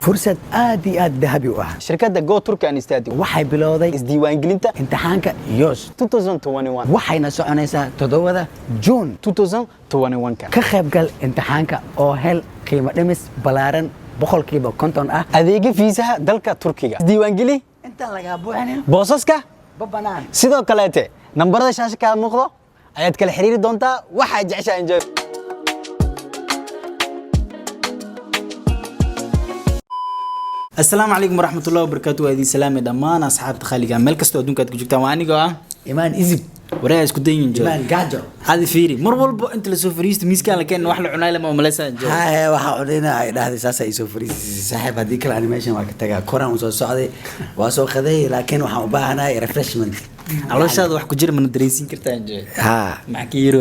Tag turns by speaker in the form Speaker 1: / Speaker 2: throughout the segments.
Speaker 1: fursad aad iyo aad dahabi u ah
Speaker 2: shirkadda Go Turkian Stadium
Speaker 1: waxay bilowday
Speaker 2: isdiiwaangelinta
Speaker 1: imtixaanka YOS
Speaker 2: 2021
Speaker 1: waxayna soconaysaa 7 June
Speaker 2: 2021
Speaker 1: ka qaybgal imtixaanka oo hel qiimo dhimis balaaran boqolkiiba 50 ah
Speaker 2: adeega fiisaha dalka Turkiga isdiiwaangeli
Speaker 1: inta laga buuxinin
Speaker 2: boosaska
Speaker 1: babanaan
Speaker 2: sidoo kaleete nambarada shaashada ka muuqdo ayaad kala xiriiri doontaa waxa jeceshaa enjoy السلام عليكم ورحمة الله وبركاته هذه سلامة دمان أصحاب خالي ملك استو دونك تكجوكتا واني قا
Speaker 1: إيمان إزب
Speaker 2: ورايا اسكو دين جو
Speaker 1: إيمان قاجر
Speaker 2: هذه فيري مر والبو أنت اللي سوفريست ميس كان لكن واحد عناية لما ملسا جو
Speaker 1: ها waxa odayna dhahday saasa isoo fariis saaxiib hadii kala animation waa ka tagaa koran soo socday waa soo qaday laakiin waxaan u baahanahay refreshment
Speaker 2: calooshaada wax ku jira mana dareensiin kartaa enjoy
Speaker 1: ha
Speaker 2: maxkiiro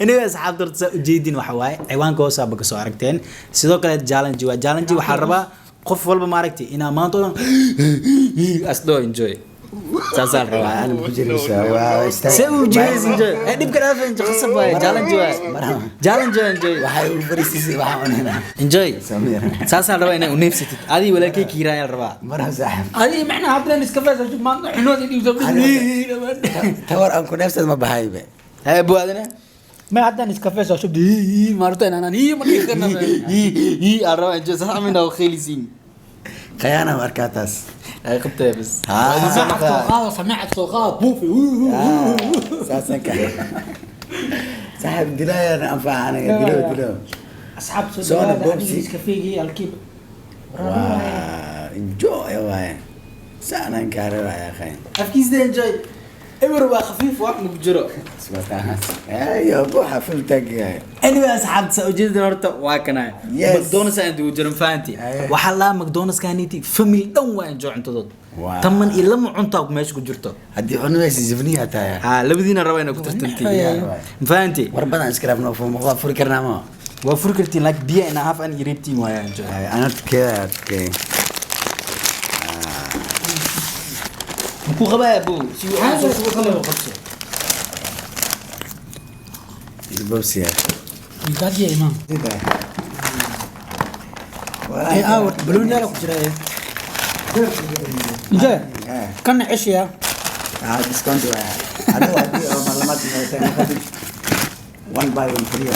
Speaker 2: inay asxaab darta ujeedin waxa waaye ciwaanka hoos aad soo aragteen sidoo kale challenge waxa rabaa qof walba ma aragtay ina maanta oo asdo enjoy saasal rabaa
Speaker 1: aan ku jiraysaa waa istaag
Speaker 2: سوي جيز enjoy dib kala afan khasab waay challenge enjoy
Speaker 1: waxay u fariisay waxaan hena
Speaker 2: enjoy
Speaker 1: samir
Speaker 2: saasal rabaa inay u neefsatid adi walaalkay kiiraan rabaa
Speaker 1: marha saaxiib
Speaker 2: adi macna hablan iska faas ma xinood idii soo
Speaker 1: tawar aan ku neefsad ma bahaybe
Speaker 2: hay buadana ما عدنا نسكافيه شوف دي مرتين انا هي ما كنا هي الرا انت صح منه خيلسين
Speaker 1: خيانه ماركاتاس
Speaker 2: هاي خبطه بس سمعت صوغات بوفي
Speaker 1: اساسا صاحب دلايا انا انفع انا دلو
Speaker 2: اصحاب
Speaker 1: سونا بوبسي
Speaker 2: نسكافيه الكيب
Speaker 1: انجوي واي سانا كارو يا اخي
Speaker 2: افكيس ده انجوي ايوه خفيف واحد مجرو
Speaker 1: سمعتها ايوه بوحه فهمتك
Speaker 2: anyway asxaab sawjeedin horta waa kana McDonald's aan duu jirin faanti waxa la McDonald's kaaniti family dhan waa enjoy cuntadood taman ilama cunta meesha ku jirto
Speaker 1: hadii cunaysa zifniya taaya
Speaker 2: ha labadiina raba inay ku tartantiin faanti
Speaker 1: war badan iska rabno fuu ma furi karnaa ma
Speaker 2: waa furi kartiin like biya ina half an iribtiin waa enjoy
Speaker 1: ana kee
Speaker 2: ku qabaa buu si uu kale qabso
Speaker 1: البوسيا
Speaker 2: يقعد يا إمام إيه أول بلون يلا كجرا إيه كان عشية
Speaker 1: ديسكاونت هذا ودي معلومات one by one free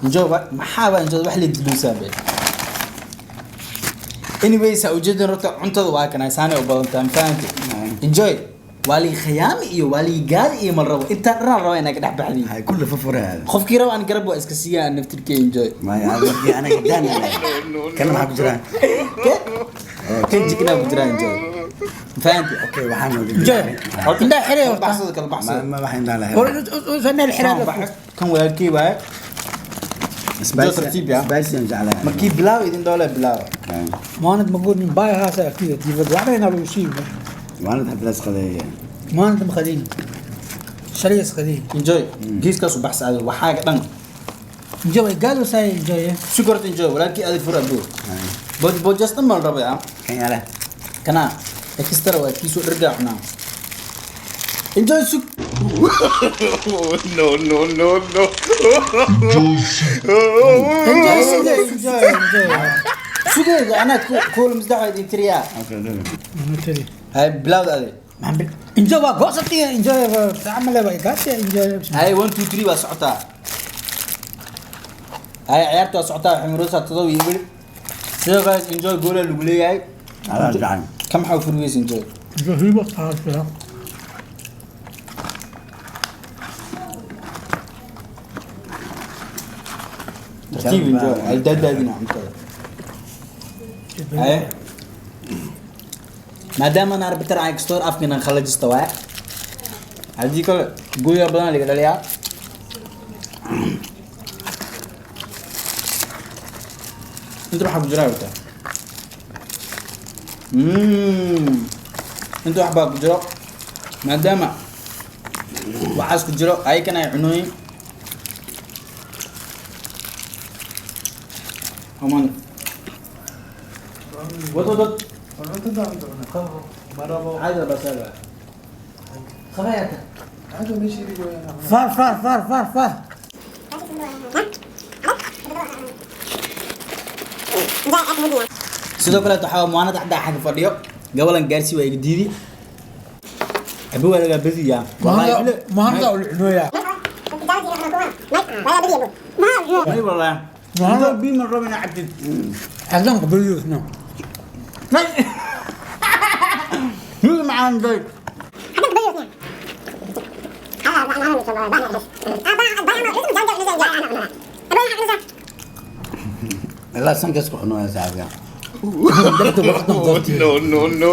Speaker 2: نجوا محاولة نجوا واحد يدلوسها به anyways أوجد نرتب عنتظ واكنا سنة وبلنتان فانتي enjoy والي خيام إيو والي قال إيه مرة أنت رأى إنك دح بحدي
Speaker 1: هاي كله ففرة هذا
Speaker 2: خوف كيرا وأنا قرب وأسكسيا نفتر كي إنجوي
Speaker 1: ما يعني أنا قدامي كلام معك بجران
Speaker 2: كن جيكنا بجران إنجوي فهمتي
Speaker 1: أوكي وحنا
Speaker 2: إنجوي أنت حريه بحصل كذا بحصل
Speaker 1: ما بحين على
Speaker 2: هذا وسمع الحريه كم ولا كي بقى
Speaker 1: سبايسي نجعلها
Speaker 2: ما كي بلاو إذن دولة بلاو
Speaker 3: ما أنت مقول من باي هذا أكيد تيجي وعلينا لو شيء
Speaker 1: وانا تحب لاس قضية
Speaker 3: ما أنت مخدين شريس خدين
Speaker 2: إنجوي جيس كاسو بحث على وحاجة دم
Speaker 3: إنجوي قالوا ساي إنجوي
Speaker 2: شكرت إنجوي ولكن هذه فرق دو بود جست ما الربع
Speaker 1: كان على
Speaker 2: كنا اكسترا وكيسو رجعنا إنجوي سك
Speaker 4: no no no no
Speaker 3: إنجوي
Speaker 2: شو ده أنا كل مزدحة دي تريا هاي بلاود هذه
Speaker 3: إنجوي قصتي إنجوي تعمل بقى قاسي إنجوي
Speaker 2: هاي 1 2 3 وسعتها هاي عيارته وسعتها حمروسها تضوي يقول سير guys enjoy قولة اللي هاي
Speaker 1: على جعان
Speaker 2: كم حاول فلوس enjoy
Speaker 3: إنجوي بس هذا
Speaker 2: ترتيب enjoy هاي دادا دينا عمتها هاي ما دام انا ربطر على ستور افكنا نخلص استواء هذيك قويه بدنا اللي قال لي انت روح ابو جراوي انت روح ابو جراوي ما دام وعاس كجرو هاي كان يعنوي امان ودود عايز بس هذا خبايا
Speaker 3: فار
Speaker 2: sidoo kale waxaa muwaanada xadaa xag fadhiyo gabalan gaarsi waa iga diidi abu waa laga badiyaa
Speaker 3: maanta uu cunooya
Speaker 2: may wala maanta bima rabina cabdid
Speaker 3: hadan qabaliyo no
Speaker 2: هو معانا ذاك
Speaker 1: لا سنكس كحنو يا صاحبي
Speaker 4: No, no.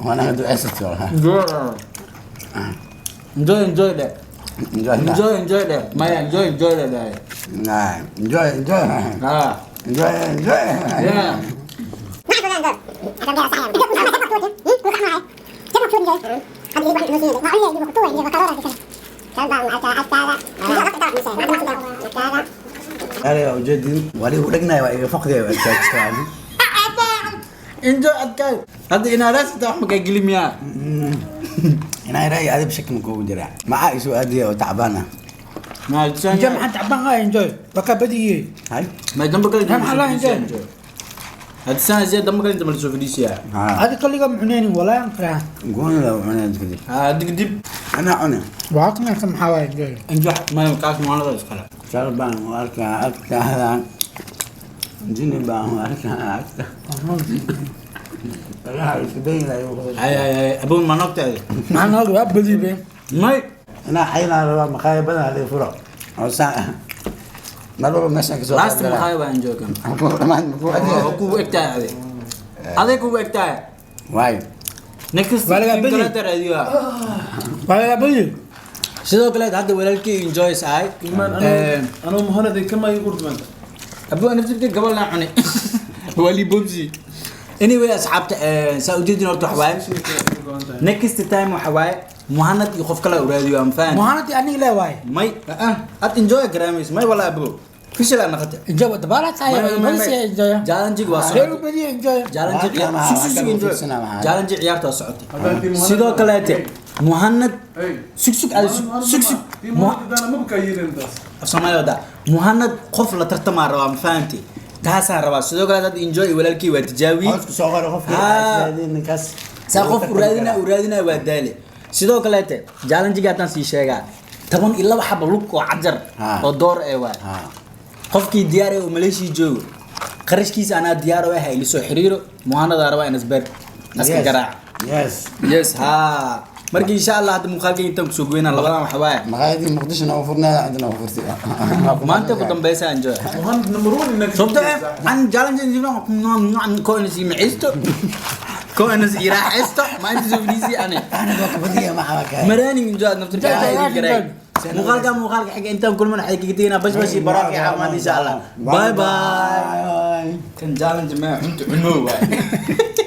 Speaker 1: وانا ادو اسس
Speaker 2: enjoy that enjoy that Maya enjoy that
Speaker 1: nah enjoy
Speaker 2: ah
Speaker 1: enjoy
Speaker 2: yeah
Speaker 1: أنا وجدي ولي ودقنا فقدي وأتاك
Speaker 2: enjoy adkay hadda inaadaas inta wax makaa gelimiyaa
Speaker 1: أنا رأيي هذا بشكل مكون جرع معاه سؤال أدية وتعبانة
Speaker 2: ما
Speaker 3: انجوي
Speaker 2: تساني
Speaker 3: maxaan tacbaan ah enjoy baka badiye
Speaker 1: هاي
Speaker 2: ما دم كله
Speaker 3: نعم، الله ينجح.
Speaker 2: هاد السنة زي دم كله انت ما تشوف ديسيا
Speaker 1: ها
Speaker 3: hadi kaliga muxuneeni walaa anqraa
Speaker 1: قول لو أنا كذي
Speaker 2: دق دب
Speaker 1: أنا
Speaker 3: waaqna ka maxaa waay enjoy
Speaker 2: انجح ما يمكاش ما هذا اسكلا
Speaker 1: شربان وأركا هذا جيني بان وأركا لا يسبين لا يوصل
Speaker 2: هاي ابو ما نقطع
Speaker 3: maxaan nooga waa badibe
Speaker 2: ماي
Speaker 1: أنا حين على مخايب أنا على فرق أو ساعة ما لو ماشي كسر
Speaker 2: لاست مخايبة انجوي كم كو اكتا هذا كو اكتا
Speaker 1: واي
Speaker 2: next
Speaker 3: Walaga badi.
Speaker 2: kala taradiyo
Speaker 3: waa badiye
Speaker 2: sidoo kale hadda walaalkii enjoy saay
Speaker 5: أنا مهند كما يقول من
Speaker 2: abu ana jirka gabal na cunay wali bobsi anyway asxaabta saa u jeedin horta waxbaa next time waxbaa muhanad iyo qof kale u raadiyo am faan
Speaker 3: muhanadi aniga le waay
Speaker 2: may at enjoy graamis may wala abu fishil ana qata
Speaker 3: enjoy dabala tahay balse enjoy
Speaker 2: challenge waa
Speaker 3: reer
Speaker 2: socotay
Speaker 3: badiye enjoy
Speaker 2: challenge
Speaker 1: Waa
Speaker 2: challenge ciyaarta waa socotay sidoo kale muhanad sugsug al sugsug
Speaker 5: أنا ما بكير أنت
Speaker 2: Soomaaliya wada muhanad qof la tartama raba ma fahanti taasaan rabaa sidoo kale dad enjoy walaalkii waa tijaabi
Speaker 1: عاوز صغير غف كاس
Speaker 2: saa qof u raadina waa daale sidoo kale challenge-ga tan sii sheegaa 12 xabo lug oo cajar oo door ee waa
Speaker 1: ها
Speaker 2: qofkii diyaar ee Malaysia joogo qarashkiisa ana diyaar u ahay soo xiriiro muhanada raba in isbeer aska garaac
Speaker 1: يس
Speaker 2: yes ha markii insha Allah hada muuqaalka intaan ku soo goynaa labadan waxa waaye
Speaker 1: مغايدي مقدش انا وفرنا عندنا وفرتي
Speaker 2: maanta ku dambaysa enjoy
Speaker 5: مهند نمرون إنك
Speaker 2: sabta aan challenge aan ko in si miisto ko in si iraaxisto ma inta soo fidisi ana
Speaker 1: انا بك بدي ما حواك
Speaker 2: marani enjoy naftirka ay garay muuqaalka xiga intaan kulman ay kaga bash baraki caafimaad insha Allah bye bye kan challenge ma cunto cuno waay